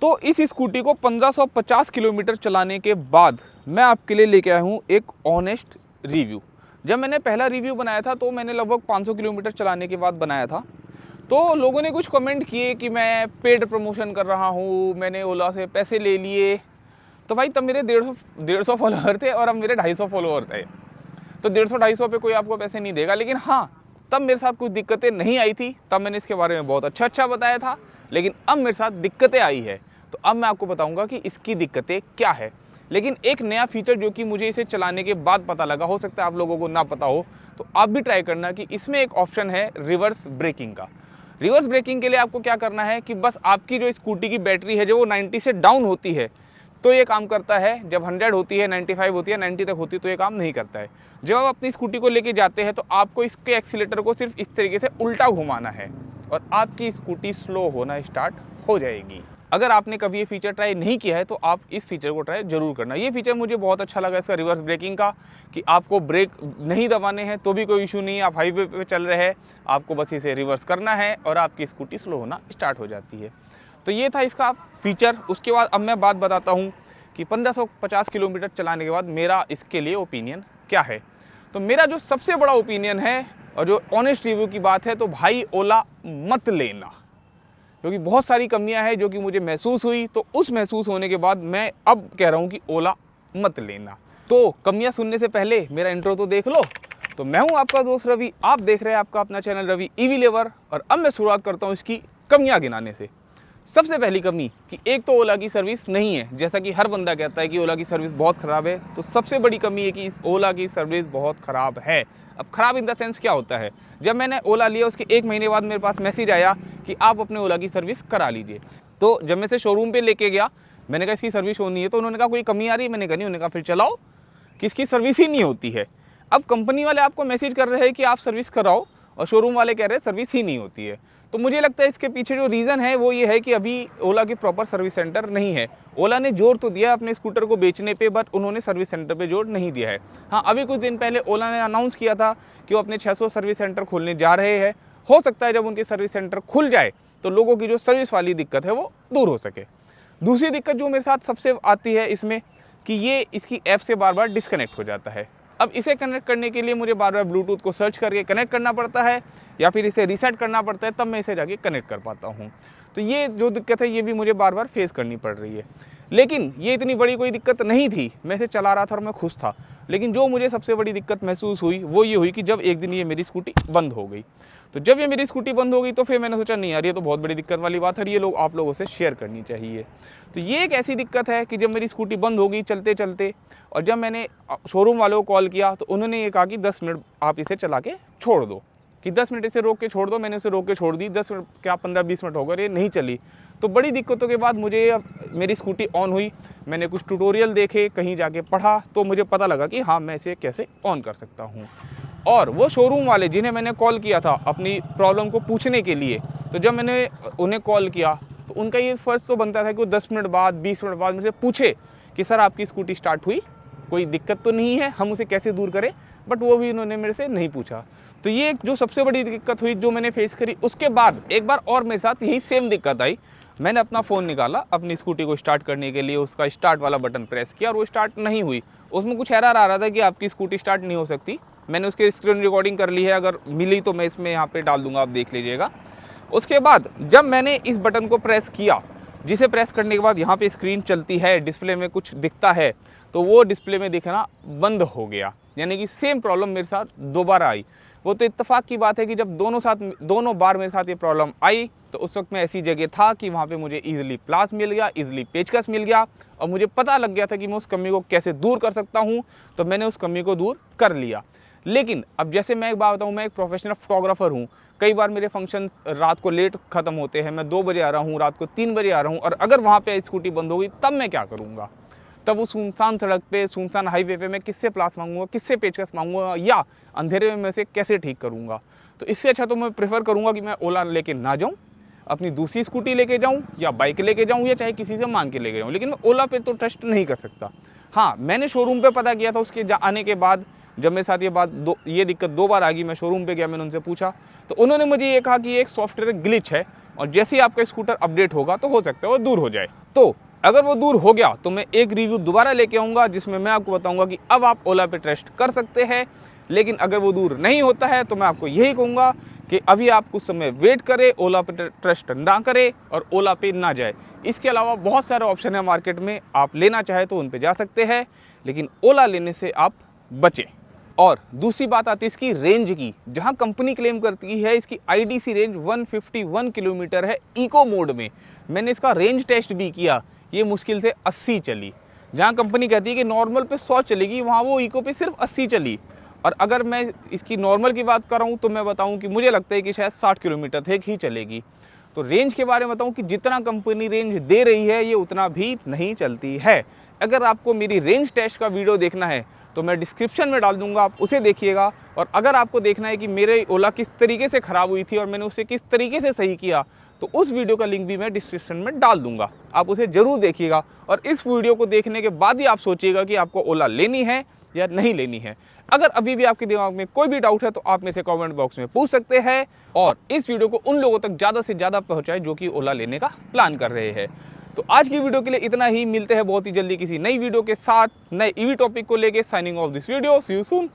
तो इस स्कूटी को 1550 किलोमीटर चलाने के बाद मैं आपके लिए लेके आया हूँ एक ऑनेस्ट रिव्यू। जब मैंने पहला रिव्यू बनाया था तो मैंने लगभग 500 किलोमीटर चलाने के बाद बनाया था। तो लोगों ने कुछ कमेंट किए कि मैं पेड प्रमोशन कर रहा हूँ, मैंने ओला से पैसे ले लिए। तो भाई तब मेरे 150 फॉलोअर थे और अब मेरे 250 फॉलोअर थे। तो 150-250 पे कोई आपको पैसे नहीं देगा। लेकिन हाँ, तब मेरे साथ कुछ दिक्कतें नहीं आई थी, तब मैंने इसके बारे में बहुत अच्छा बताया था। लेकिन अब मेरे साथ दिक्कतें आई है, तो अब मैं आपको बताऊंगा कि इसकी दिक्कतें क्या है। लेकिन एक नया फीचर जो कि मुझे इसे चलाने के बाद पता लगा, हो सकता है आप लोगों को ना पता हो, तो आप भी ट्राई करना कि इसमें एक ऑप्शन है रिवर्स ब्रेकिंग का। रिवर्स ब्रेकिंग के लिए आपको क्या करना है कि बस आपकी जो स्कूटी की बैटरी है, जो वो 90 से डाउन होती है तो ये काम करता है। जब 100 होती है, 95 होती है, 90 तक होती है तो ये काम नहीं करता है। जब आप अपनी स्कूटी को लेके जाते हैं तो आपको इसके एक्सीलेटर को सिर्फ इस तरीके से उल्टा घुमाना है और आपकी स्कूटी स्लो होना स्टार्ट हो जाएगी। अगर आपने कभी ये फीचर ट्राई नहीं किया है तो आप इस फीचर को ट्राई जरूर करना। ये फीचर मुझे बहुत अच्छा लगा इसका, रिवर्स ब्रेकिंग का, कि आपको ब्रेक नहीं दबाने हैं तो भी कोई इशू नहीं है। आप हाईवे पे चल रहे हैं, आपको बस इसे रिवर्स करना है और आपकी स्कूटी स्लो होना स्टार्ट हो जाती है। तो ये था इसका फीचर। उसके बाद अब मैं बात बताता हूँ कि 1550 किलोमीटर चलाने के बाद मेरा इसके लिए ओपिनियन क्या है। तो मेरा जो सबसे बड़ा ओपिनियन है और जो ऑनेस्ट रिव्यू की बात है, तो भाई ओला मत लेना, क्योंकि बहुत सारी कमियां हैं जो कि मुझे महसूस हुई। तो उस महसूस होने के बाद मैं अब कह रहा हूं कि ओला मत लेना। तो कमियां सुनने से पहले मेरा इंट्रो तो देख लो। तो मैं हूं आपका दोस्त रवि, आप देख रहे हैं आपका अपना चैनल रवि ईवी लेवर। और अब मैं शुरुआत करता हूं इसकी कमियां गिनाने से। सबसे पहली कमी कि एक तो ओला की सर्विस नहीं है, जैसा कि हर बंदा कहता है कि ओला की सर्विस बहुत ख़राब है। तो सबसे बड़ी कमी है कि इस ओला की सर्विस बहुत ख़राब है। अब ख़राब इन द सेंस क्या होता है, जब मैंने ओला लिया उसके 1 महीने बाद मेरे पास मैसेज आया कि आप अपने ओला की सर्विस करा लीजिए। तो जब मैं इसे शोरूम पे लेके गया, मैंने कहा इसकी सर्विस होनी है, तो उन्होंने कहा कोई कमी आ रही है, मैंने कहा नहीं। उन्होंने कहा फिर चलाओ, कि इसकी सर्विस ही नहीं होती है। अब कंपनी वाले आपको मैसेज कर रहे हैं कि आप सर्विस कराओ और शोरूम वाले कह रहे हैं सर्विस ही नहीं होती है। तो मुझे लगता है इसके पीछे जो रीज़न है वो ये है कि अभी ओला की प्रॉपर सर्विस सेंटर नहीं है। ओला ने जोर तो दिया अपने स्कूटर को बेचने पे, बट उन्होंने सर्विस सेंटर पे जोर नहीं दिया है। हाँ, अभी कुछ दिन पहले ओला ने अनाउंस किया था कि वो अपने 600 सर्विस सेंटर खोलने जा रहे हैं। हो सकता है जब उनके सर्विस सेंटर खुल जाए तो लोगों की जो सर्विस वाली दिक्कत है वो दूर हो सके। दूसरी दिक्कत जो मेरे साथ सबसे आती है इसमें, कि ये इसकी ऐप से बार बार डिस्कनेक्ट हो जाता है। अब इसे कनेक्ट करने के लिए मुझे बार बार ब्लूटूथ को सर्च करके कनेक्ट करना पड़ता है या फिर इसे रीसेट करना पड़ता है, तब मैं इसे जाके कनेक्ट कर पाता हूँ। तो ये जो दिक्कत है ये भी मुझे बार बार फेस करनी पड़ रही है। लेकिन ये इतनी बड़ी कोई दिक्कत नहीं थी, मैं इसे चला रहा था और मैं खुश था। लेकिन जो मुझे सबसे बड़ी दिक्कत महसूस हुई वो ये हुई कि जब एक दिन ये मेरी स्कूटी बंद हो गई। तो जब ये मेरी स्कूटी बंद हो गई तो फिर मैंने सोचा नहीं यार, ये तो बहुत बड़ी दिक्कत वाली बात है, ये लोग आप लोगों से शेयर करनी चाहिए। तो ये एक ऐसी दिक्कत है कि जब मेरी स्कूटी बंद हो गई चलते चलते, और जब मैंने शोरूम वालों को कॉल किया तो उन्होंने ये कहा कि 10 मिनट आप इसे चला के छोड़ दो, कि 10 मिनट इसे रोक के छोड़ दो। मैंने इसे रोक के छोड़ दी, 10 मिनट क्या 15-20 मिनट हो गए, ये नहीं चली। तो बड़ी दिक्कतों के बाद मुझे मेरी स्कूटी ऑन हुई। मैंने कुछ ट्यूटोरियल देखे, कहीं जाके पढ़ा, तो मुझे पता लगा कि हाँ, मैं इसे कैसे ऑन कर सकता हूँ। और वो शोरूम वाले जिन्हें मैंने कॉल किया था अपनी प्रॉब्लम को पूछने के लिए, तो जब मैंने उन्हें कॉल किया तो उनका ये फ़र्ज़ तो बनता था कि वो 10 मिनट बाद 20 मिनट बाद मुझसे पूछे कि सर आपकी स्कूटी स्टार्ट हुई, कोई दिक्कत तो नहीं है, हम उसे कैसे दूर करें। बट वो भी उन्होंने मेरे से नहीं पूछा। तो ये जो सबसे बड़ी दिक्कत हुई जो मैंने फेस करी। उसके बाद एक बार और मेरे साथ यही सेम दिक्कत आई। मैंने अपना फ़ोन निकाला अपनी स्कूटी को स्टार्ट करने के लिए, उसका स्टार्ट वाला बटन प्रेस किया और वो स्टार्ट नहीं हुई। उसमें कुछ एरर आ रहा था कि आपकी स्कूटी स्टार्ट नहीं हो सकती। मैंने उसकी स्क्रीन रिकॉर्डिंग कर ली है, अगर मिली तो मैं इसमें यहाँ पे डाल दूंगा, आप देख लीजिएगा। उसके बाद जब मैंने इस बटन को प्रेस किया, जिसे प्रेस करने के बाद यहाँ पे स्क्रीन चलती है, डिस्प्ले में कुछ दिखता है, तो वो डिस्प्ले में दिखना बंद हो गया। यानी कि सेम प्रॉब्लम मेरे साथ दोबारा आई। वो तो इत्तेफाक की बात है कि जब दोनों बार मेरे साथ ये प्रॉब्लम आई तो उस वक्त मैं ऐसी जगह था कि वहाँ पे मुझे ईजिली प्लास मिल गया, ईजिली पेचकस मिल गया और मुझे पता लग गया था कि मैं उस कमी को कैसे दूर कर सकता हूँ। तो मैंने उस कमी को दूर कर लिया। लेकिन अब जैसे मैं एक बात बताऊँ, मैं एक प्रोफेशनल फोटोग्राफर हूँ। कई बार मेरे फंक्शन रात को लेट ख़त्म होते हैं, मैं 2 बजे आ रहा हूँ, रात को 3 बजे आ रहा हूँ, और अगर वहाँ पे स्कूटी बंद हो गई तब मैं क्या करूँगा। तब उस सुनसान सड़क पे, सुनसान हाईवे पे मैं किससे प्लास मांगूंगा, किससे पेचकस मांगूंगा, या अंधेरे में मैं उसे कैसे ठीक करूँगा। तो इससे अच्छा तो मैं प्रेफर करूँगा कि मैं ओला लेके ना जाऊँ, अपनी दूसरी स्कूटी लेके जाऊँ या बाइक लेके जाऊँ या चाहे किसी से मांग के लेके जाऊँ। लेकिन मैं ओला पे तो ट्रस्ट नहीं कर सकता। हाँ, मैंने शोरूम पे पता किया था उसके आने के बाद। जब मेरे साथ ये दिक्कत 2 बार आ गई, मैं शोरूम पे गया, मैंने उनसे पूछा तो उन्होंने मुझे ये कहा कि एक सॉफ्टवेयर ग्लिच है और जैसे ही आपका स्कूटर अपडेट होगा तो हो सकता है वो दूर हो जाए। तो अगर वो दूर हो गया तो मैं एक रिव्यू दोबारा लेके आऊँगा जिसमें मैं आपको बताऊँगा कि अब आप ओला पे ट्रस्ट कर सकते हैं। लेकिन अगर वो दूर नहीं होता है तो मैं आपको यही कहूँगा कि अभी आप कुछ समय वेट करें, ओला पे ट्रस्ट ना करें और ओला पे ना जाए। इसके अलावा बहुत सारे ऑप्शन है मार्केट में, आप लेना चाहे तो उन पे जा सकते हैं, लेकिन ओला लेने से आप बचें। और दूसरी बात आती है इसकी रेंज की, जहां कंपनी क्लेम करती है इसकी आईडीसी रेंज 151 किलोमीटर है इको मोड में। मैंने इसका रेंज टेस्ट भी किया, ये मुश्किल से 80 चली। जहां कंपनी कहती है कि नॉर्मल पे 100 चलेगी, वहां वो इको पे सिर्फ 80 चली। और अगर मैं इसकी नॉर्मल की बात कर रहा हूँ तो मैं बताऊँ कि मुझे लगता है कि शायद 60 किलोमीटर तक ही चलेगी। तो रेंज के बारे में बताऊँ कि जितना कंपनी रेंज दे रही है ये उतना भी नहीं चलती है। अगर आपको मेरी रेंज टेस्ट का वीडियो देखना है तो मैं डिस्क्रिप्शन में डाल दूंगा, आप उसे देखिएगा। और अगर आपको देखना है कि मेरे ओला किस तरीके से ख़राब हुई थी और मैंने उसे किस तरीके से सही किया, तो उस वीडियो का लिंक भी मैं डिस्क्रिप्शन में डाल दूंगा, आप उसे ज़रूर देखिएगा। और इस वीडियो को देखने के बाद ही आप सोचिएगा कि आपको ओला लेनी है या नहीं लेनी है। अगर अभी भी आपके दिमाग में कोई भी डाउट है तो आप में से कमेंट बॉक्स में पूछ सकते हैं, और इस वीडियो को उन लोगों तक ज़्यादा से ज़्यादा पहुँचाएं जो कि ओला लेने का प्लान कर रहे हैं। तो आज की वीडियो के लिए इतना ही, मिलते हैं बहुत ही जल्दी किसी नई वीडियो के साथ, नए ईवी टॉपिक को लेके। Signing off this video, see you soon.